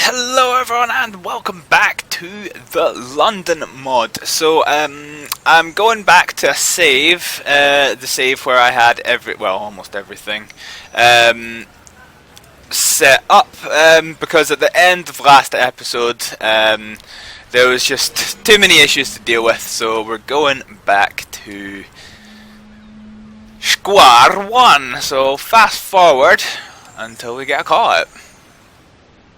hello everyone and welcome back to the London mod. So I'm going back to a save, the save where I had almost everything set up, because at the end of last episode there was just too many issues to deal with, so we're going back to square one. So fast forward until we get a call out.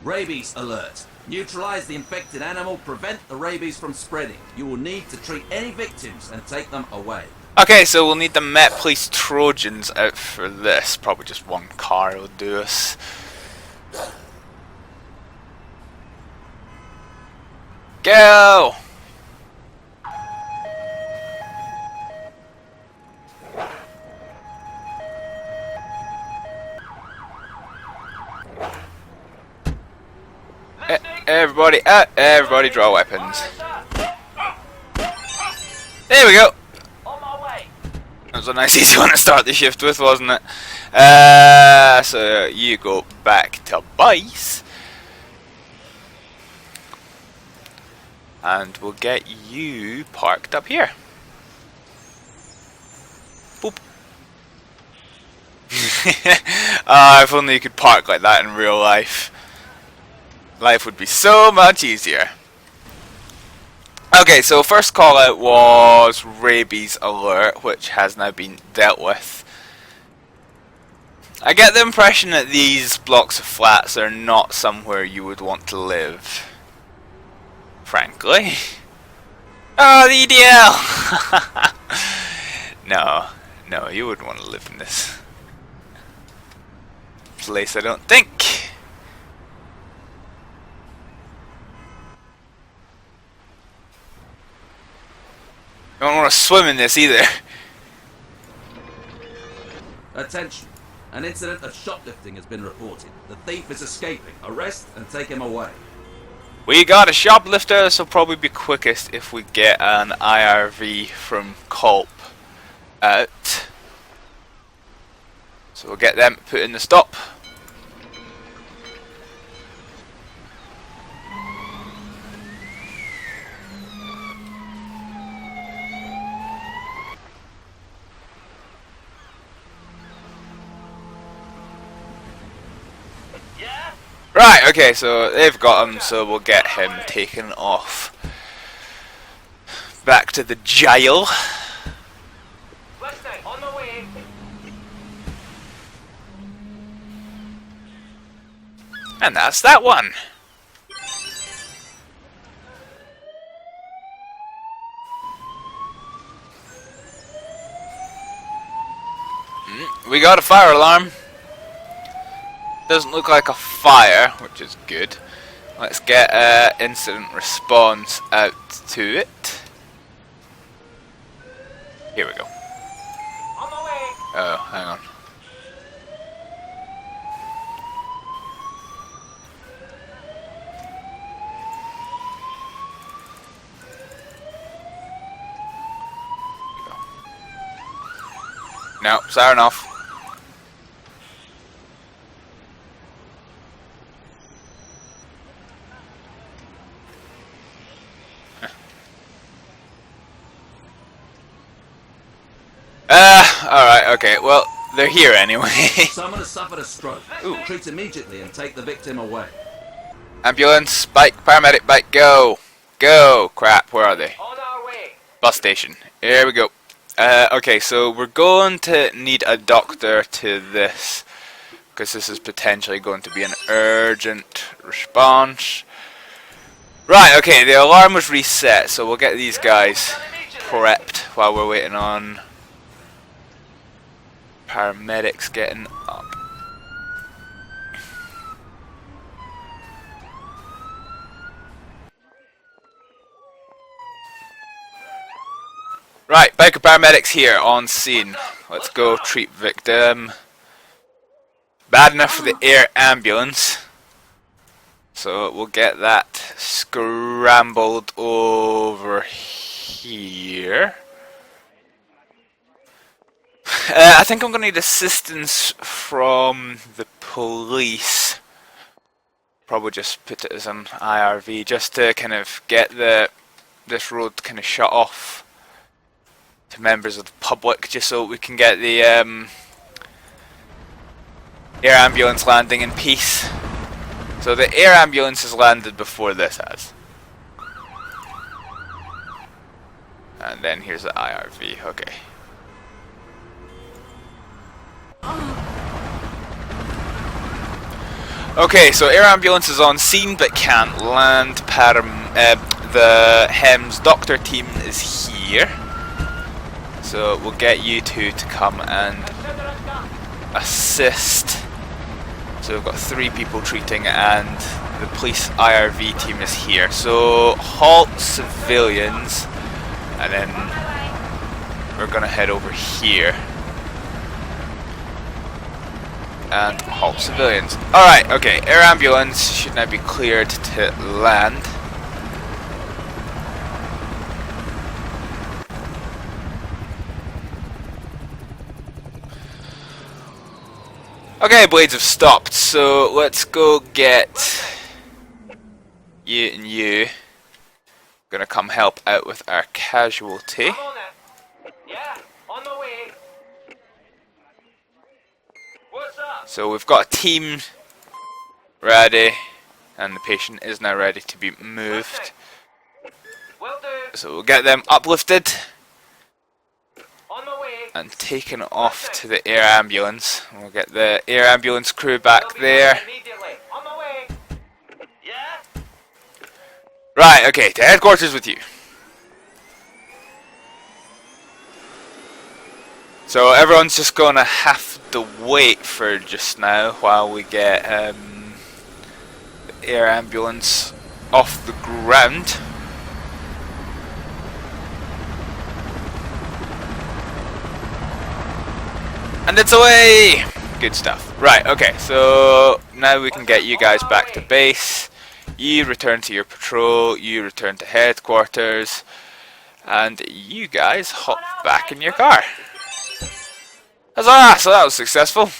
Rabies alert. Neutralize the infected animal, prevent the rabies from spreading. You will need to treat any victims and take them away. Okay, so we'll need the Met Police Trojans out for this. Probably just one car will do us. Go! Everybody draw weapons. There we go. That was a nice easy one to start the shift with, wasn't it? So you go back to base. And we'll get you parked up here. Boop. If only you could park like that in real life. Life would be so much easier. Okay, so first call out was Rabies alert, which has now been dealt with. I get the impression that these blocks of flats are not somewhere you would want to live. Frankly. Oh, the EDL! No, you wouldn't want to live in this place, I don't think. I don't want to swim in this either. Attention. An incident of shoplifting has been reported. The thief is escaping. Arrest and take him away. We got a shoplifter. This will probably be quickest if we get an IRV from Culp out. So we'll get them put in the stop. Right, okay, so they've got him, so we'll get him taken off. Back to the jail. On the way. And that's that one. We got a fire alarm. Doesn't look like a fire, which is good. Let's get incident response out to it. Here we go. On the way. Oh, hang on. No, siren off. Alright, okay, well, they're here anyway. Someone has suffered a stroke. Ooh. Treat immediately and take the victim away. Ambulance, bike, paramedic, bike, go! Go! Crap, where are they? On our way. Bus station. Here we go. Okay, so we're going to need a doctor to this, because this is potentially going to be an urgent response. Right, okay, the alarm was reset, so we'll get these guys prepped while we're waiting on paramedics getting up. Right, biker paramedics here on scene. Let's go treat victim. Bad enough for the air ambulance. So we'll get that scrambled over here. I think I'm going to need assistance from the police Probably just put it as an IRV just to kind of get this road kind of shut off to members of the public, just so we can get the air ambulance landing in peace. So the air ambulance has landed before this has. And then here's the IRV, okay. Okay, so air ambulance is on scene but can't land. The HEMS doctor team is here. So we'll get you two to come and assist. So we've got 3 people treating and the police IRV team is here. So halt civilians and then we're gonna head over here. And halt civilians. Alright, okay, air ambulance should now be cleared to land. Okay, blades have stopped, so let's go get you and you. Gonna come help out with our casualty. I'm on it. Yeah, on the way. What's up? So we've got a team ready, and the patient is now ready to be moved. Will do. So we'll get them uplifted On the way. and taken off to the air ambulance. We'll get the air ambulance crew back They'll be there. immediately. On the way. Yeah. Right, okay, to headquarters with you. So everyone's just gonna have to wait for just now while we get the air ambulance off the ground. And it's away! Good stuff. Right, okay, so now we can get you guys back to base. You return to your patrol, you return to headquarters, and you guys hop back in your car. Huzzah! So that was successful.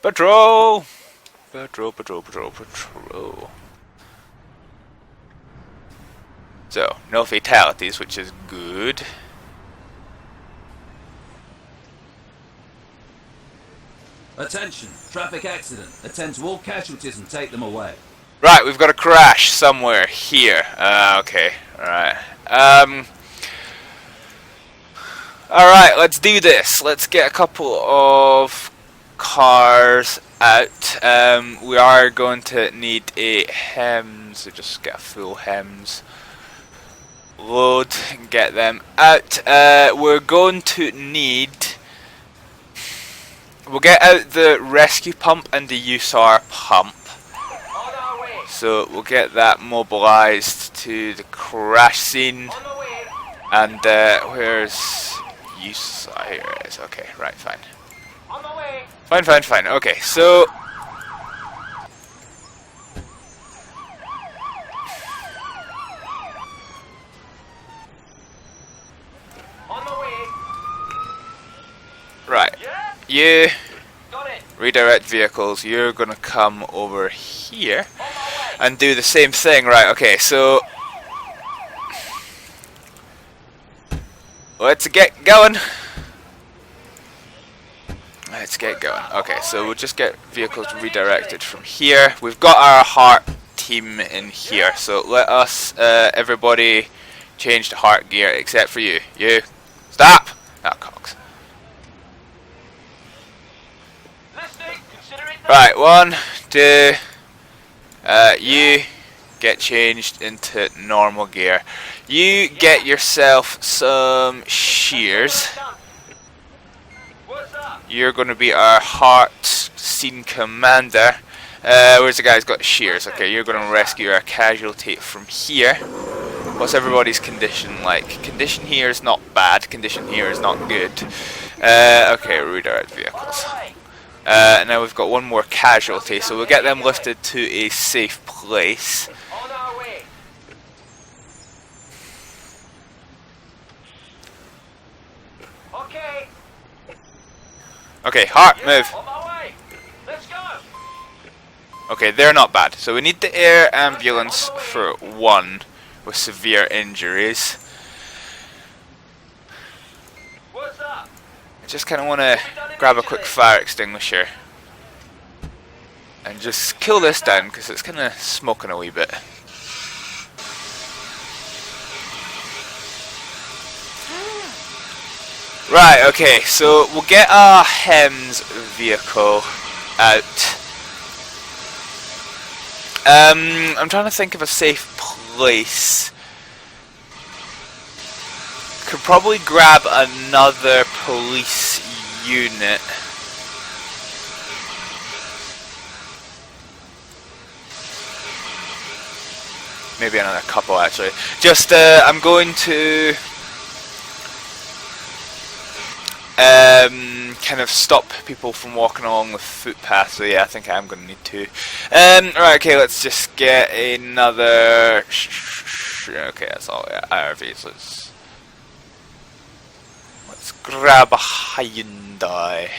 Patrol! Patrol, patrol, patrol, patrol. So, no fatalities, which is good. Attention, traffic accident. Attend to all casualties and take them away. Right, we've got a crash somewhere here. Okay, alright. Alright, let's do this. Let's get a couple of cars out. We are going to need a HEMS, so just get a full HEMS load and get them out. We're going to need... We'll get out the rescue pump and the USAR pump. On our way. So we'll get that mobilized to the crash scene. On the way. And where's USAR? Here it is. Okay, right, fine. On the way. Fine, fine, fine. Okay, so... On the way. Right. Yeah. You Got it. redirect vehicles. You're gonna come over here On my way. and do the same thing. Right, okay, so... Let's get going. Let's get going. Okay, so we'll just get vehicles redirected from here. We've got our heart team in here, so let us, everybody, change to heart gear except for you. You, stop! Ah, cocks. Listening. Consider it. Right, 1, 2, you get changed into normal gear. You get yourself some shears. What's up? You're going to be our heart scene commander. Where's the guy who's got shears? Okay, you're going to rescue our casualty from here. What's everybody's condition like? Condition here is not bad. Condition here is not good. Okay, redirect vehicles. Now we've got one more casualty, so we'll get them lifted to a safe place. On our way. Okay. Okay, heart, move. On my way. Let's go. Okay, they're not bad. So we need the air ambulance for one with severe injuries. What's up? I just kind of want to grab a quick fire extinguisher and just kill this down because it's kind of smoking a wee bit. Right, okay, so we'll get our HEMS vehicle out. I'm trying to think of a safe place. Could probably grab another police unit. Maybe another couple actually. Just, I'm going to kind of stop people from walking along the footpath. So yeah, I think I am going to need to. Right, okay, let's just get another. Okay, that's all. Yeah, IRVs. Let's grab a Hyundai.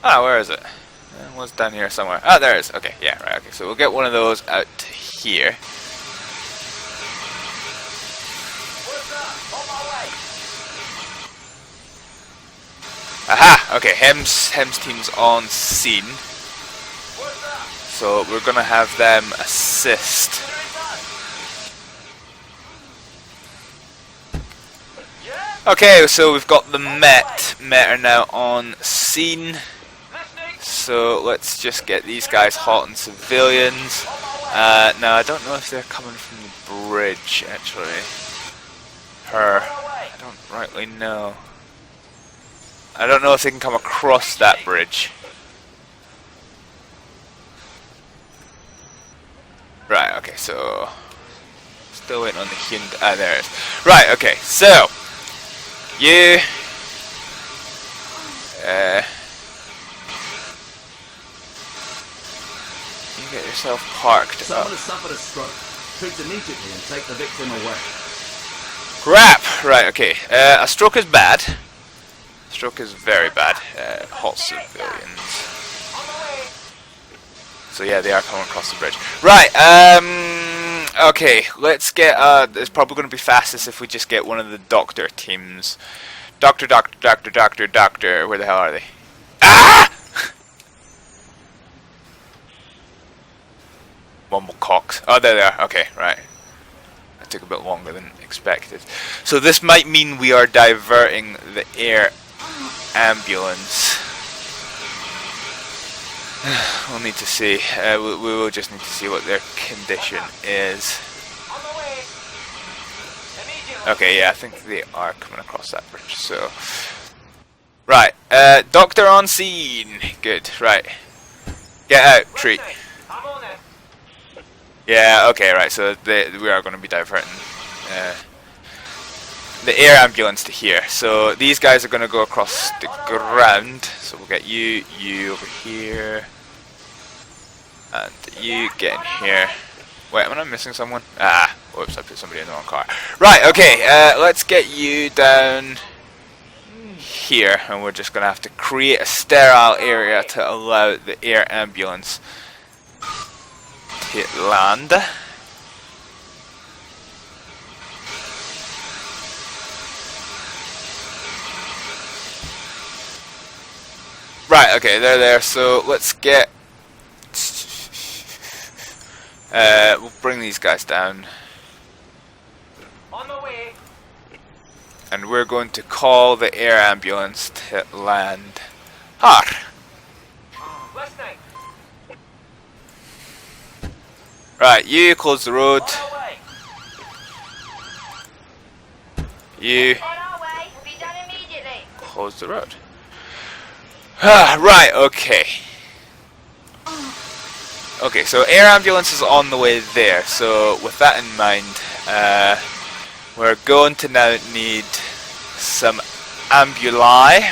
Ah, where is it? It was down here somewhere. Ah, there it is. Okay, yeah, right. Okay, so we'll get one of those out here. What's up? On my way. Aha! Okay, HEMS team's on scene. What's up? So we're gonna have them assist. Consider it done. Yeah? Okay, so we've got the Met. Met are now on scene. Listening. So let's just get these guys hot on civilians. Now I don't know if they're coming from the bridge actually. I don't rightly know. I don't know if they can come across that bridge. Right, okay, so still waiting on the Hyundai. Ah, there it is. Right, okay, so you get yourself parked Someone up. has suffered a stroke. Treat immediately and take the victim away. Crap! Right, okay. A stroke is bad. Stroke is very bad. Hot civilians. On the way. So yeah, they are coming across the bridge. Right, okay, let's get, it's probably going to be fastest if we just get one of the doctor teams. Doctor, where the hell are they? Ah! Mumblecocks. Oh, there they are. Okay, right. That took a bit longer than expected. So this might mean we are diverting the air ambulance. We'll need to see. We will just need to see what their condition is. On the way. Immediately. Okay, yeah, I think they are coming across that bridge. So, right, doctor on scene. Good. Right, get out, treat. Listening. I'm on it. Yeah. Okay. Right. So we are going to be diverting the air ambulance to here. So these guys are going to go across the ground. So we'll get you over here, and you get in here. Wait, am I missing someone? Ah, whoops, I put somebody in the wrong car. Right, okay, let's get you down here, and we're just going to have to create a sterile area to allow the air ambulance to land. Right, okay, they're there, so let's get... we'll bring these guys down. On the way. And we're going to call the air ambulance to land. Har! Listening. Right, you close the road. On our way. You On our way, will be done immediately. close the road. Ah, right, okay. Okay, so air ambulance is on the way there. So with that in mind, we're going to now need some ambuli.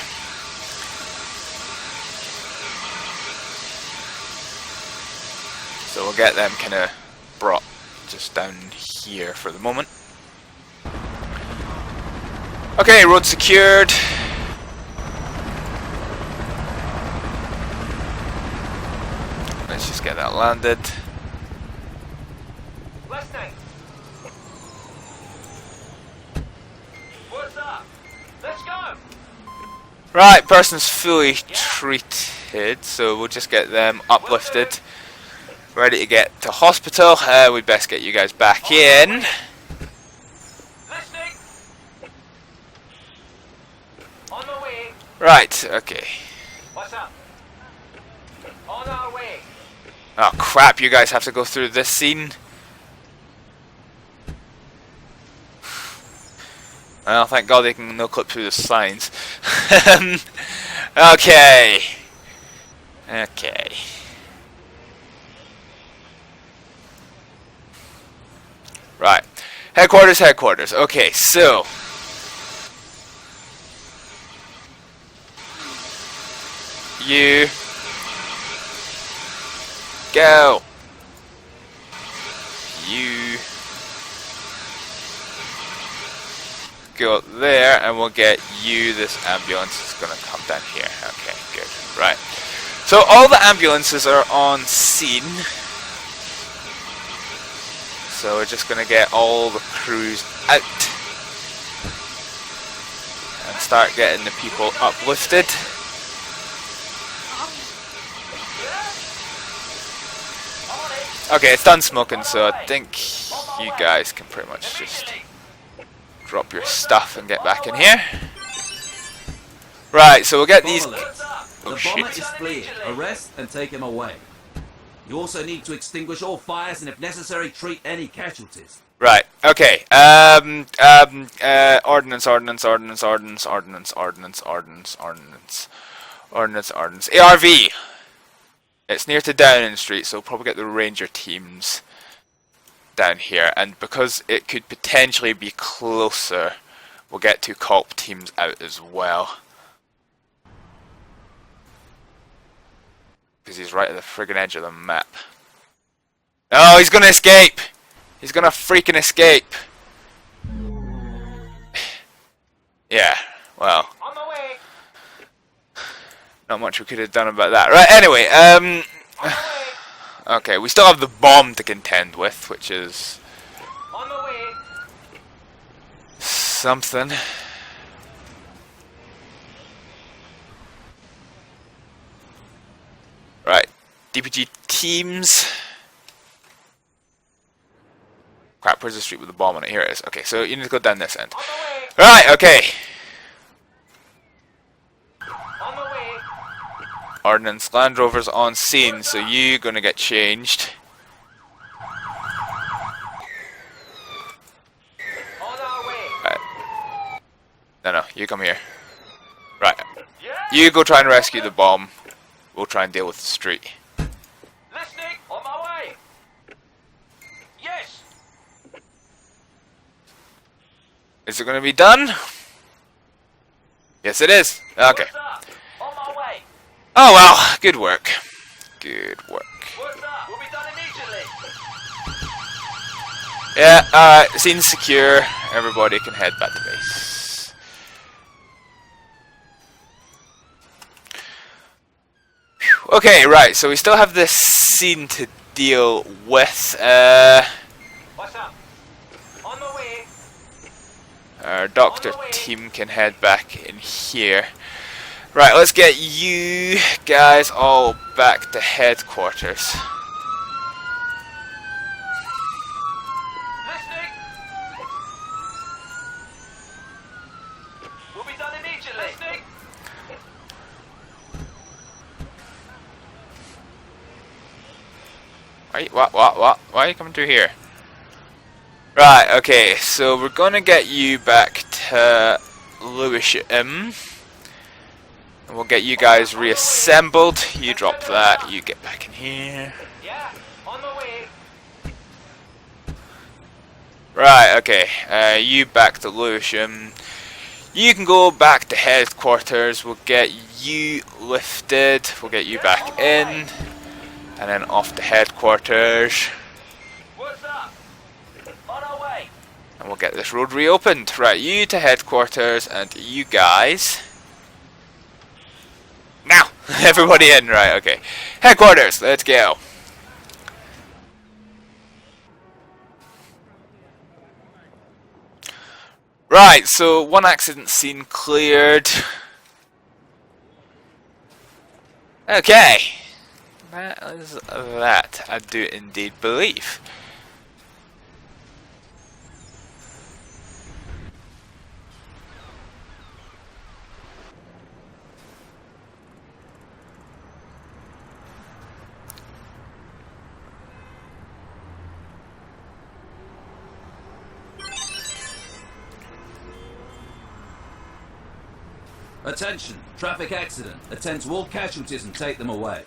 So we'll get them kind of brought just down here for the moment. Okay, road secured. let's just get that landed. Listening. What's up? Let's go. Right, person's fully treated, so we'll just get them uplifted. Ready to get to hospital. We'd best get you guys back in. Listening. On the way. Right, okay. What's up? On our way. Oh crap, you guys have to go through this scene. Well, thank God they can no clip through the signs. Okay. Okay. Right. Headquarters, headquarters. Okay, so. You. Go. You. Go up there, and we'll get you. This ambulance is gonna come down here. Okay, good. Right. So all the ambulances are on scene. So we're just gonna get all the crews out and start getting the people uplifted. Okay, it's done smoking, so I think you guys can pretty much just drop your stuff and get back in here. Right, so we'll get these. Bomber, Oh the bomber shit. is fleeing. Arrest and take him away. You also need to extinguish all fires and, if necessary, treat any casualties. Right, okay. Ordnance, ordnance, ordnance, ordnance, ordnance, ordnance, ordnance, ordnance, ordnance, ordnance. ARV! It's near to Downing Street, so we'll probably get the ranger teams down here. And because it could potentially be closer, we'll get 2 COP teams out as well. Because he's right at the friggin' edge of the map. Oh, he's gonna escape! He's gonna freaking escape! Yeah, well, On the way. not much we could have done about that. Right, anyway, On the way. okay, we still have the bomb to contend with, which is On the way. something. Right, DPG teams. Crap, where's the street with the bomb on it? Here it is. Okay, so you need to go down this end. On the way. Right, okay. On the way. Ordnance Land Rover's on scene, so you're gonna get changed. On our way. Right. No, you come here. Right. Yeah. You go try and rescue the bomb. We'll try and deal with the street. Listening. On my way. Yes. Is it gonna be done? Yes, it is. Okay. What's up? On my way. Oh well, good work. Good work. What's up? We'll be done immediately. Yeah, alright, scene's secure. Everybody can head back to base. Phew. Okay, right, so we still have this scene to deal with. What's up? On the way. Our doctor team can head back in here. Right, let's get you guys all back to headquarters. Listening. We'll be done immediately. Listening. What? Why are you coming through here? Right, okay, so we're gonna get you back to Lewisham. And we'll get you guys reassembled. You drop that, you get back in here. Yeah. On the way. Right, okay, you back to Lewisham. You can go back to headquarters. We'll get you lifted. We'll get you back in. And then off to headquarters. What's up? On our way. And we'll get this road reopened. Right, you to headquarters and you guys. Now! Everybody in, right, okay. Headquarters, let's go. Right, so one accident scene cleared. Okay. That is that, I do indeed believe. Attention, traffic accident. Attend to all casualties and take them away.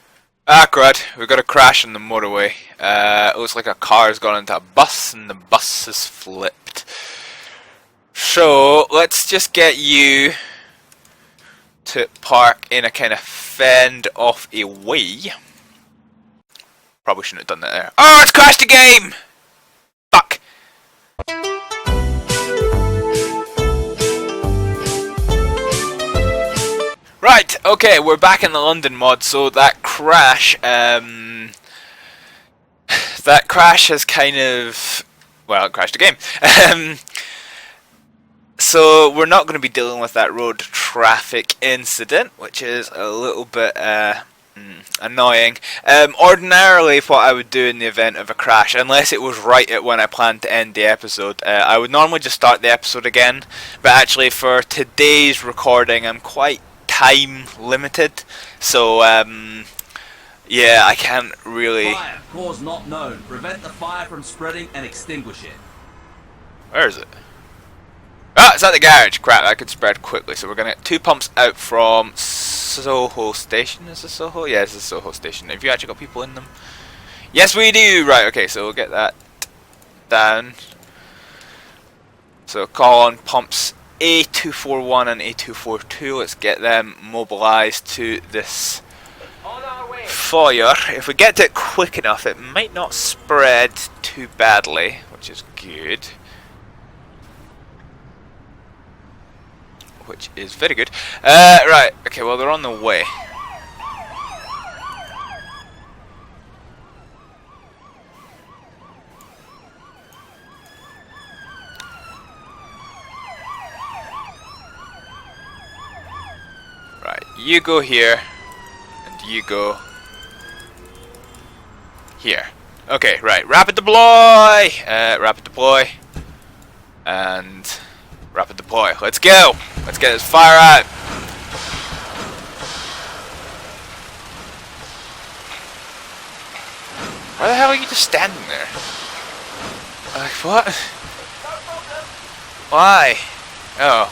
Ah, crud. We've got a crash on the motorway. It looks like a car's gone into a bus and the bus has flipped. So, let's just get you to park in a kind of fend off a way. Probably shouldn't have done that there. Oh, it's crashed the game! Fuck. Right, okay, we're back in the London mod, so that crash has kind of, well, it crashed the game. So we're not going to be dealing with that road traffic incident, which is a little bit annoying. Ordinarily, what I would do in the event of a crash, unless it was right at when I planned to end the episode, I would normally just start the episode again, but actually for today's recording I'm quite time limited, so yeah, I can't really. Fire, cause not known. Prevent the fire from spreading and extinguish it. Where is it? Ah, it's at the garage. Crap, that could spread quickly. So we're gonna get 2 pumps out from Soho Station. Is this Soho? Yeah, this is Soho Station. Have you actually got people in them? Yes, we do. Right. Okay, so we'll get that down. So call on pumps A241 and A242. Let's get them mobilized to this On our way. fire. If we get to it quick enough, it might not spread too badly, which is good. Which is very good. Right, okay, well, they're on the way. Right, you go here, and you go here. Okay, right, rapid deploy! Rapid deploy. And rapid deploy. Let's go! Let's get this fire out! Why the hell are you just standing there? Like, what? Why? Oh.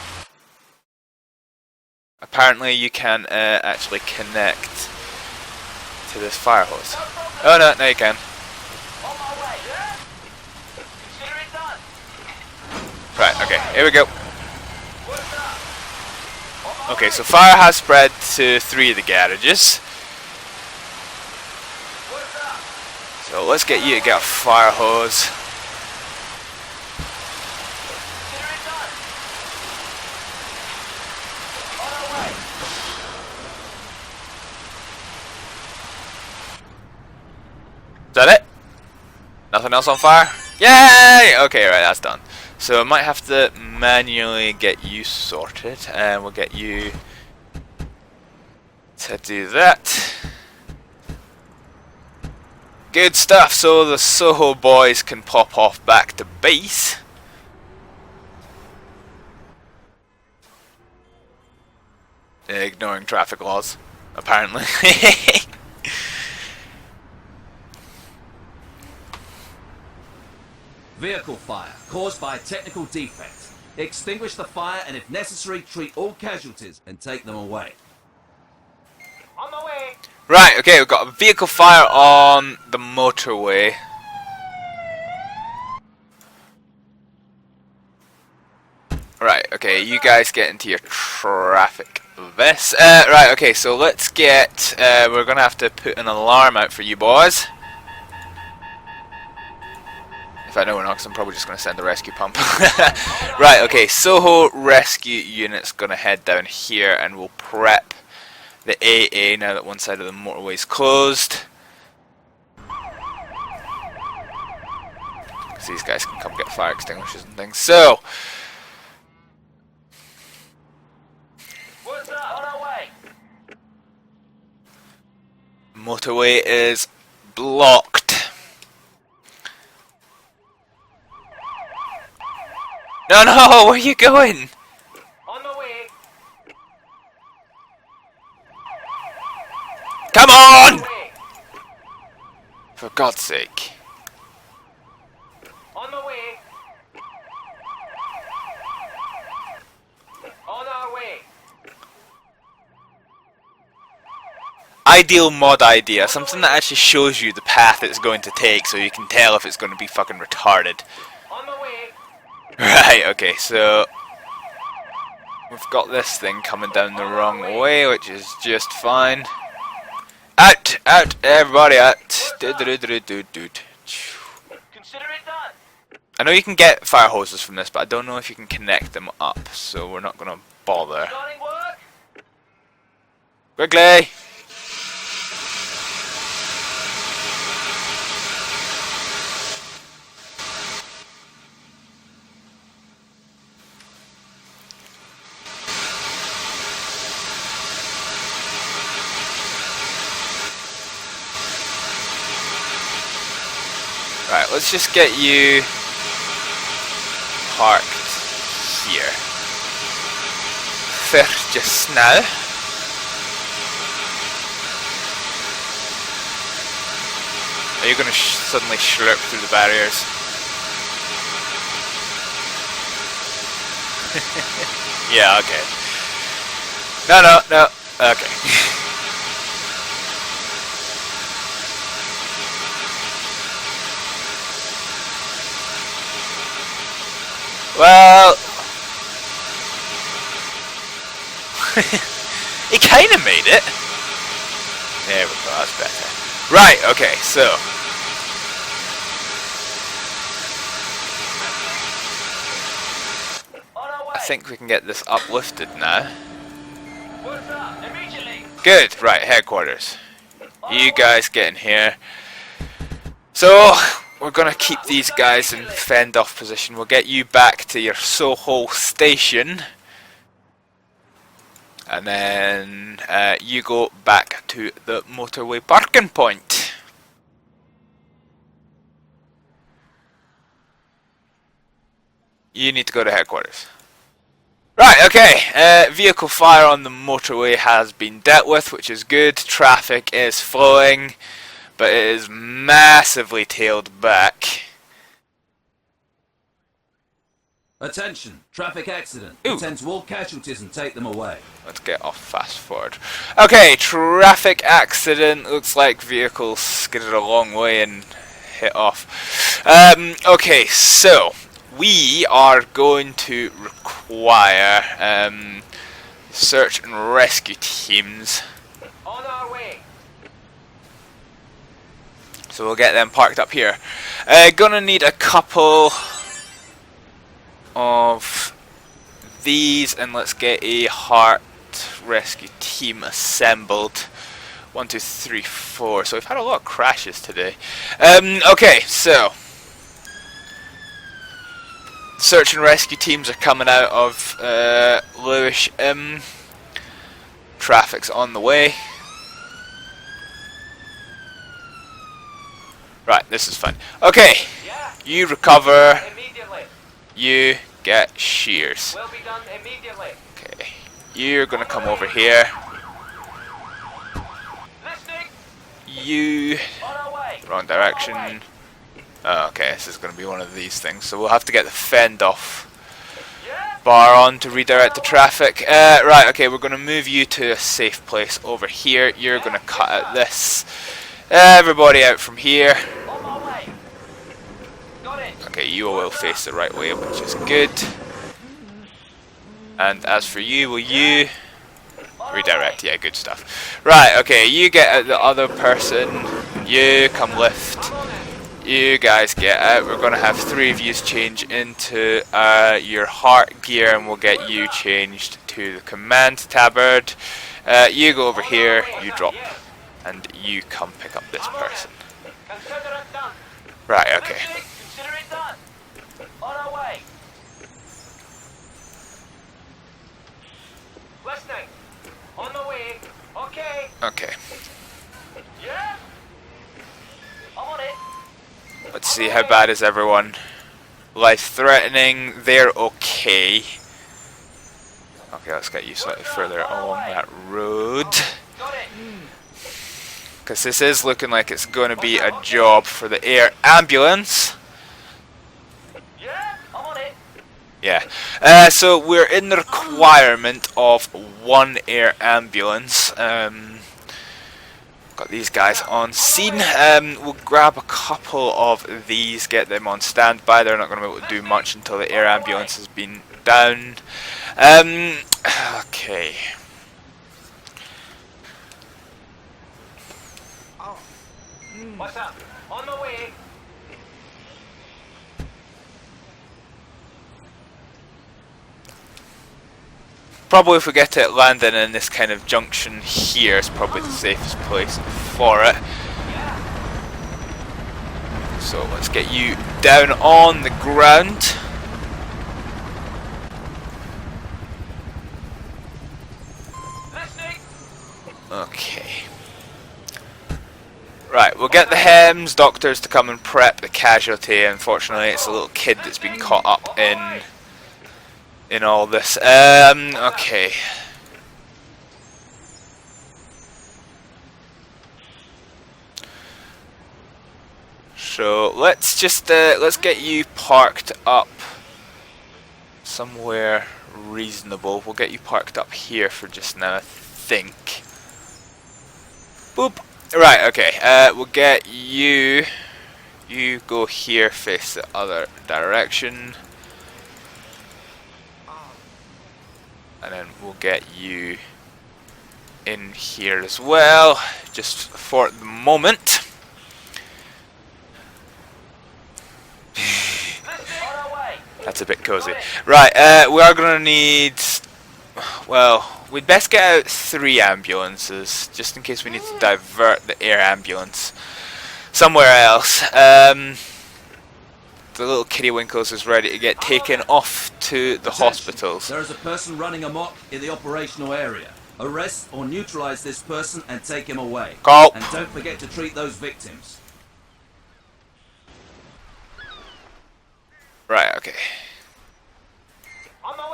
Apparently you can actually connect to this fire hose. Oh no, no you can. On my way. Yeah? Consider it done. Right, okay, here we go. What's up? Okay, so fire has spread to 3 of the garages. What's up? So let's get you to get a fire hose. Consider it done. On our way. Is that it? Nothing else on fire? Yay! Okay, right, that's done. So I might have to manually get you sorted, and we'll get you to do that. Good stuff, so the Soho boys can pop off back to base. Ignoring traffic laws, apparently. Vehicle fire caused by a technical defect. Extinguish the fire and if necessary treat all casualties and take them away. On my way. Right, okay, we've got a vehicle fire on the motorway. Right, okay, you guys get into your traffic vests. Right, okay, so let's get, we're gonna have to put an alarm out for you boys. In fact, no, we're not, because I'm probably just going to send the rescue pump. Right, okay, Soho rescue unit's going to head down here and we'll prep the AA now that one side of the motorway is closed. Because these guys can come get fire extinguishers and things. So, motorway is blocked. No, no, where are you going? On the way. Come on! For God's sake. On the way. On our way. Ideal mod idea, something that actually shows you the path it's going to take so you can tell if it's going to be fucking retarded. On the way. Right, okay, so we've got this thing coming down the wrong way, which is just fine. Out! Out! Everybody out! Consider it done. I know you can get fire hoses from this, but I don't know if you can connect them up, so we're not gonna bother. Starting work. Quickly! Right, let's just get you parked here. For just now. Are you going to suddenly slurp through the barriers? Yeah, okay. No, no, no. Okay. Well, he kind of made it. There we go, that's better. Right, okay, so. On our way. I think we can get this uplifted now. What's up? Immediately. Good, right, headquarters. You guys get in here. So, we're gonna keep these guys in fend off position. We'll get you back to your Soho station. And then you go back to the motorway parking point. You need to go to headquarters. Right, okay. Vehicle fire on the motorway has been dealt with, which is good. Traffic is flowing, but it is massively tailed back. Attention, traffic accident. Ooh. Attend to all casualties and take them away. Let's get off fast forward. Okay, traffic accident. Looks like vehicles skidded a long way and hit off. Okay, so we are going to require search and rescue teams. On our way. So we'll get them parked up here. Gonna need a couple of these, and let's get a heart rescue team assembled. 1, 2, 3, 4. So we've had a lot of crashes today. Okay, so search and rescue teams are coming out of Lewisham. Traffic's on the way. Right, this is fun. Okay, Yeah. you recover. Immediately. You get shears. Will be done immediately. Okay, you're gonna come over here. Listening. You, On our way. wrong direction. Oh, okay, this is gonna be one of these things. So we'll have to get the fend off Yeah. bar on to redirect the traffic. Right, okay, we're gonna move you to a safe place over here. You're gonna cut out this. Everybody out from here. On my way. Got it. Okay, you will face the right way, which is good. And as for you, will you redirect? Yeah, good stuff. Right, okay, you get out the other person. You come lift. You guys get out. We're going to have 3 of you change into your heart gear, and we'll get you changed to the command tabard. You go over here, you drop, and you come pick up this person. Consider it done. Right, okay. Listening. Consider it done. On our way. Listening. On the way. Okay. Okay. Yeah. see how bad is everyone. Life-threatening. They're okay. Okay, let's get you slightly further along that road. Got it. Because this is looking like it's going to be a job for the air ambulance. Yeah, I'm on it. Yeah. So we're in the requirement of 1 air ambulance. Got these guys on scene. We'll grab a couple of these, get them on standby. They're not going to be able to do much until the air ambulance has been down. Okay. What's up? On my way. Probably if we get it landing in this kind of junction here, it's probably the safest place for it. So let's get you down on the ground. Listening. Okay. Right, we'll get the HEMS doctors to come and prep the casualty. Unfortunately, it's a little kid that's been caught up in all this. Okay. So let's just let's get you parked up somewhere reasonable. We'll get you parked up here for just now, I think. Boop. Right. Okay. We'll get you. You go here, face the other direction. And then we'll get you in here as well, just for the moment. That's a bit cozy. Right, we are going to need, well, we'd best get out 3 ambulances, just in case we need to divert the air ambulance somewhere else. The little Kittywinkles is ready to get taken off to the hospitals. There is a person running amok in the operational area. Arrest or neutralize this person and take him away. Call. And don't forget to treat those victims. Right, okay. On my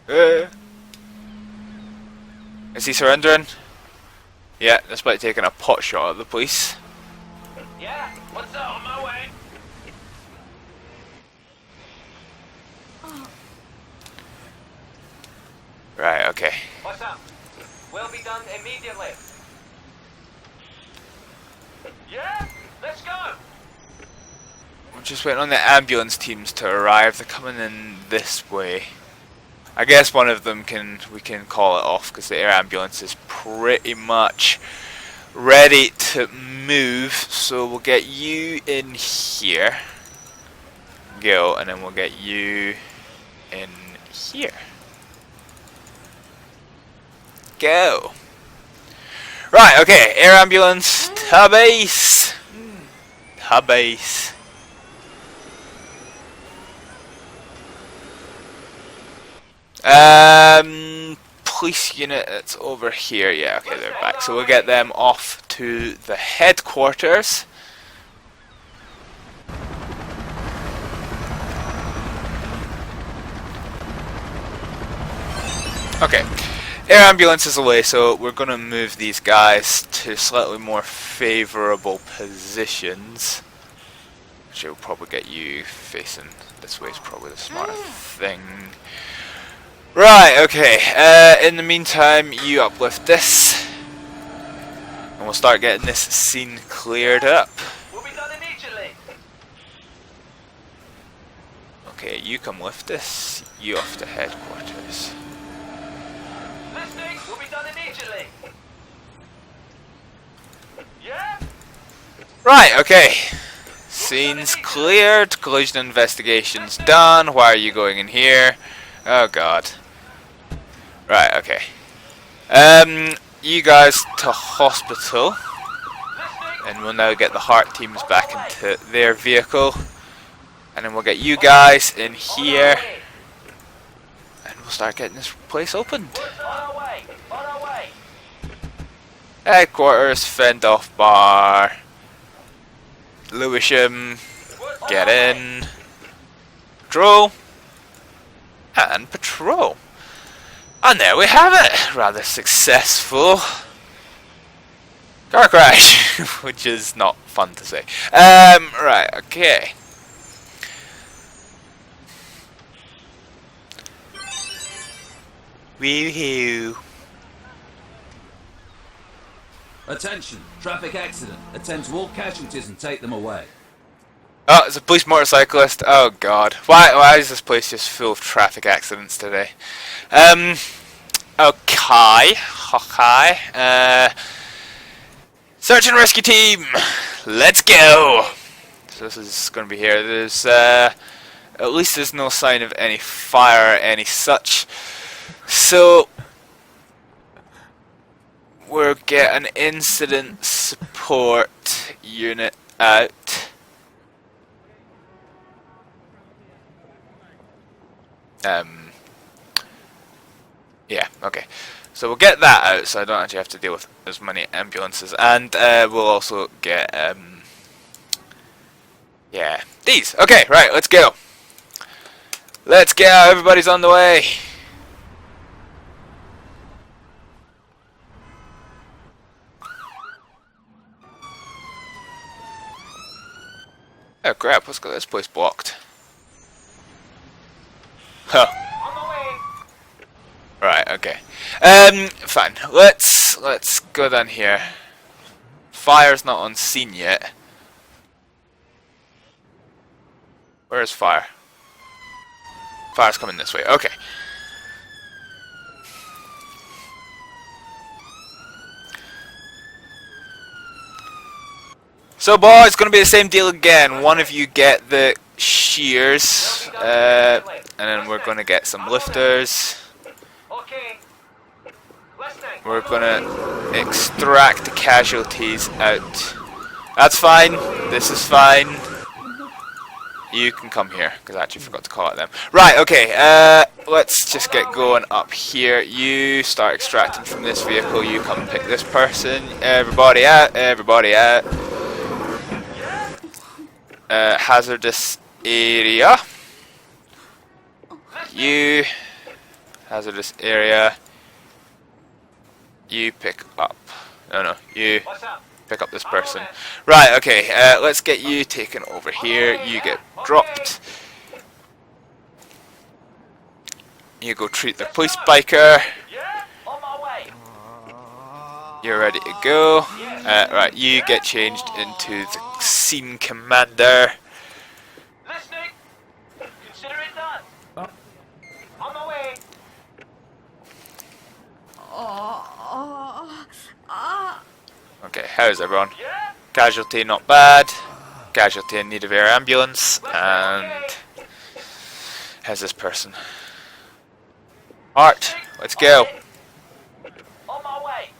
way. Is he surrendering? Yeah, despite taking a pot shot at the police. Yeah, what's up? On my way. Right, okay. What's up? Will be done immediately. Yeah, let's go. We're just waiting on the ambulance teams to arrive. They're coming in this way. I guess one of them we can call it off because the air ambulance is pretty much ready to move. So we'll get you in here. Go, and then we'll get you in here. Go. Right, okay, air ambulance to base. To base. Police unit, it's over here. Yeah, okay, they're back. So we'll get them off to the headquarters. Okay, air ambulance is away, so we're going to move these guys to slightly more favourable positions. Actually, we'll probably get you facing this way is probably the smartest thing. Right, okay, in the meantime, you uplift this, and we'll start getting this scene cleared up. Will be done immediately. Okay, you come lift this, you off to headquarters. Listening. Will be done immediately. Yeah. Right, okay. Scene's cleared, collision investigation's done. Why are you going in here? Oh god. Right, okay. You guys to hospital. And we'll now get the heart teams back into their vehicle. And then we'll get you guys in here. And we'll start getting this place opened. On our way. On our way. Headquarters, fend off bar. Lewisham, get in. Patrol. And patrol. And there we have it. Rather successful car crash, which is not fun to say. Right, okay. Woohoo. Attention, traffic accident. Attend to all casualties and take them away. Oh, it's a police motorcyclist. Oh god. Why is this place just full of traffic accidents today? Okay. Search and rescue team! Let's go! So this is gonna be here. There's at least there's no sign of any fire or any such. So we'll get an incident support unit out. Yeah, okay. So we'll get that out so I don't actually have to deal with as many ambulances. And we'll also get, yeah, these. Okay, right, let's go. Let's go, everybody's on the way. Oh crap, let's go, this place blocked. Huh. Right, okay. Fine. Let's go down here. Fire's not on scene yet. Where is fire? Fire's coming this way. Okay. So boys, it's gonna be the same deal again. One of you get the shears, and then we're gonna get some lifters. We're gonna extract the casualties out. That's fine. This is fine. You can come here, because I actually forgot to call out them. Right, okay, let's just get going up here. You start extracting from this vehicle. You come pick this person. Everybody out, everybody out. Hazardous area. You. Hazardous area. You pick up. No, you pick up this person. Right, okay, let's get you taken over here. You get dropped. You go treat the police biker. You're ready to go. Right, you get changed into the scene commander. Listening. Consider it done. On my way. Okay, how's everyone? Casualty not bad. Casualty in need of air ambulance. And how's this person? Art, let's go. On my way.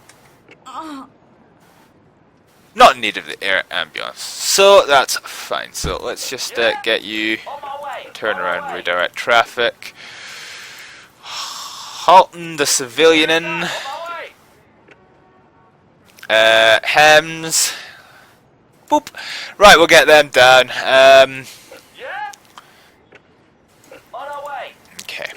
Not in need of the air ambulance. So that's fine. So let's just get you, On my way. turn around, redirect traffic. Halton the civilian in. On my way. Hems. Boop. Right, we'll get them down. Yeah. On our way. Okay.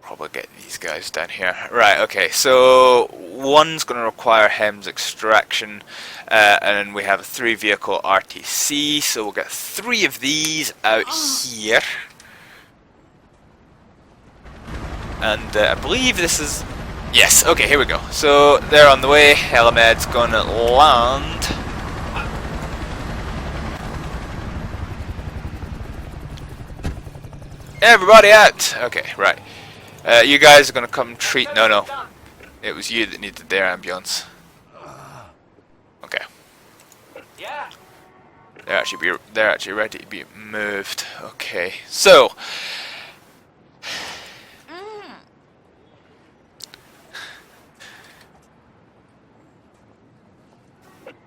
Probably get these guys down here. Right, okay, so one's going to require Hems extraction, and then we have a 3-vehicle RTC, so we'll get 3 of these out here. And I believe this is... Yes, okay, here we go. So they're on the way. Helamed's going to land. Everybody out! Okay, right. You guys are gonna come treat. No. It was you that needed their ambulance. Okay. Yeah. They're actually ready to be moved. Okay. So.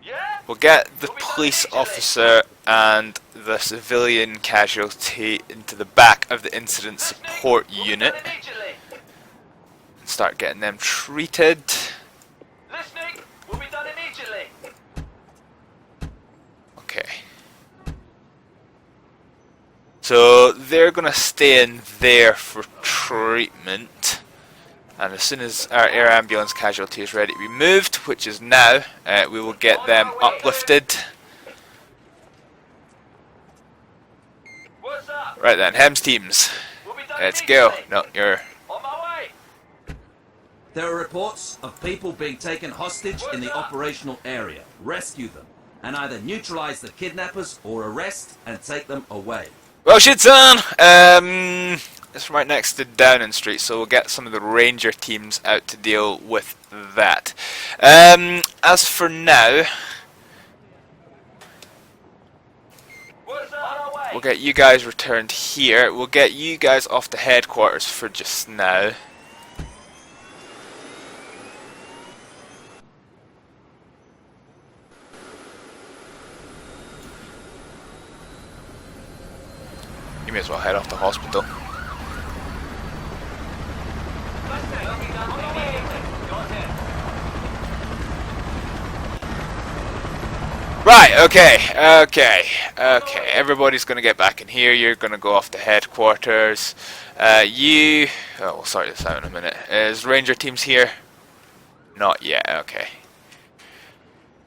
Yeah. We'll get the police officer and the civilian casualty into the back of the incident support unit. Immediately. Start getting them treated. Listening. Will be done immediately. Okay. So they're going to stay in there for treatment. And as soon as our air ambulance casualty is ready to be moved, which is now, we will get them uplifted. What's up? Right then, HEMS teams, Will be done let's go. immediately. No, you're... On my way. There are reports of people being taken hostage in the operational area. Rescue them and either neutralize the kidnappers or arrest and take them away. Well, shit, son! It's right next to Downing Street, so we'll get some of the Ranger teams out to deal with that. As for now, What's up? On our way. we'll get you guys returned here. We'll get you guys off to headquarters for just now. You may as well head off to hospital. Right, okay. Everybody's gonna get back in here. You're gonna go off to headquarters. We'll sort this out in a minute. Is Ranger teams here? Not yet, okay.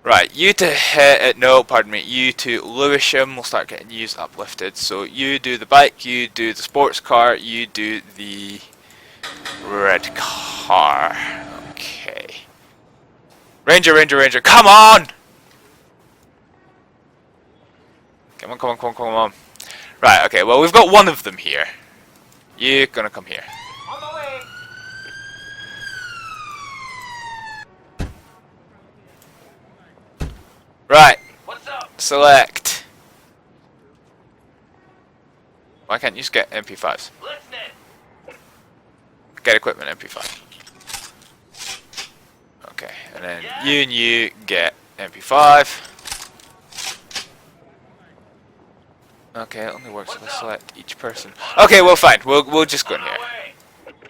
Right, you to no, pardon me, you to Lewisham will start getting yous uplifted. So you do the bike, you do the sports car, you do the red car. Okay. Ranger, come on! Come on. Right, okay, well we've got one of them here. You're gonna come here. On my way. Right, What's up? select. Why can't you just get MP5s? Listening. Get equipment MP5. Okay, and then you and you get MP5. Okay, it only works if I select each person. Okay, well fine, we'll just go in here.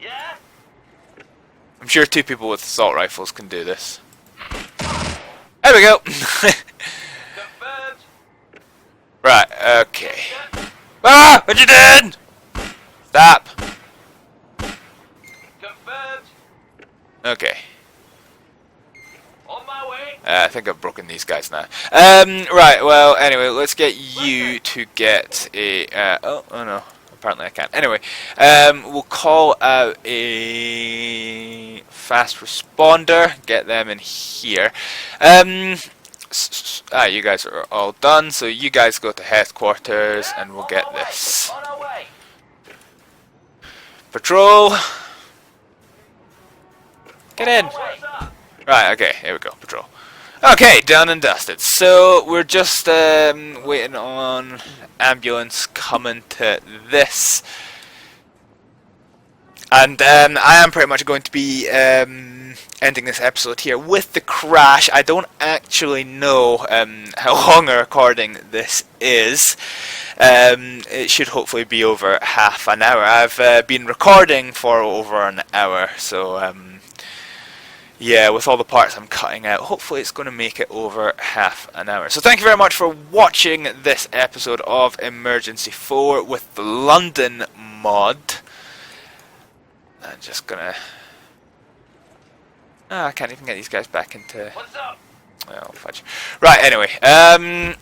Yeah? I'm sure two people with assault rifles can do this. There we go! Confirmed. Right, okay. Ah! What you did? Stop! Confirmed. Okay. On my way. I think I've broken these guys now. Right, well, anyway, let's get you to get a... oh no, apparently I can't. Anyway, we'll call out a fast responder, get them in here. You guys are all done, so you guys go to headquarters and we'll get this. On our way. Patrol! Get in! What's up? Right, okay, here we go, patrol. Okay, done and dusted. So, we're just waiting on ambulance coming to this. And I am pretty much going to be ending this episode here with the crash. I don't actually know how long a recording this is. It should hopefully be over half an hour. I've been recording for over an hour, so yeah, with all the parts I'm cutting out, hopefully it's going to make it over half an hour. So thank you very much for watching this episode of Emergency 4 with the London mod. I'm just gonna... I can't even get these guys back into... What's up? Oh, fudge. Right, anyway.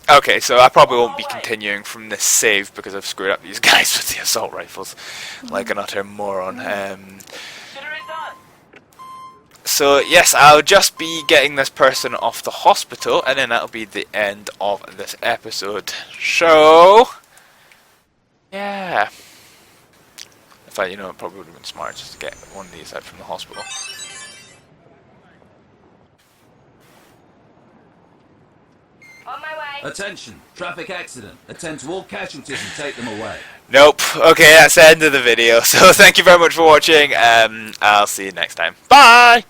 Okay, so I probably won't be continuing from this save because I've screwed up these guys with the assault rifles. Like an utter moron. Consider it done. So, yes, I'll just be getting this person off the hospital, and then that'll be the end of this episode. So... yeah. In fact, you know, it probably would have been smart just to get one of these out from the hospital. On my way. Attention, traffic accident. Attend to all casualties and take them away. Nope. Okay, that's the end of the video. So thank you very much for watching. I'll see you next time. Bye!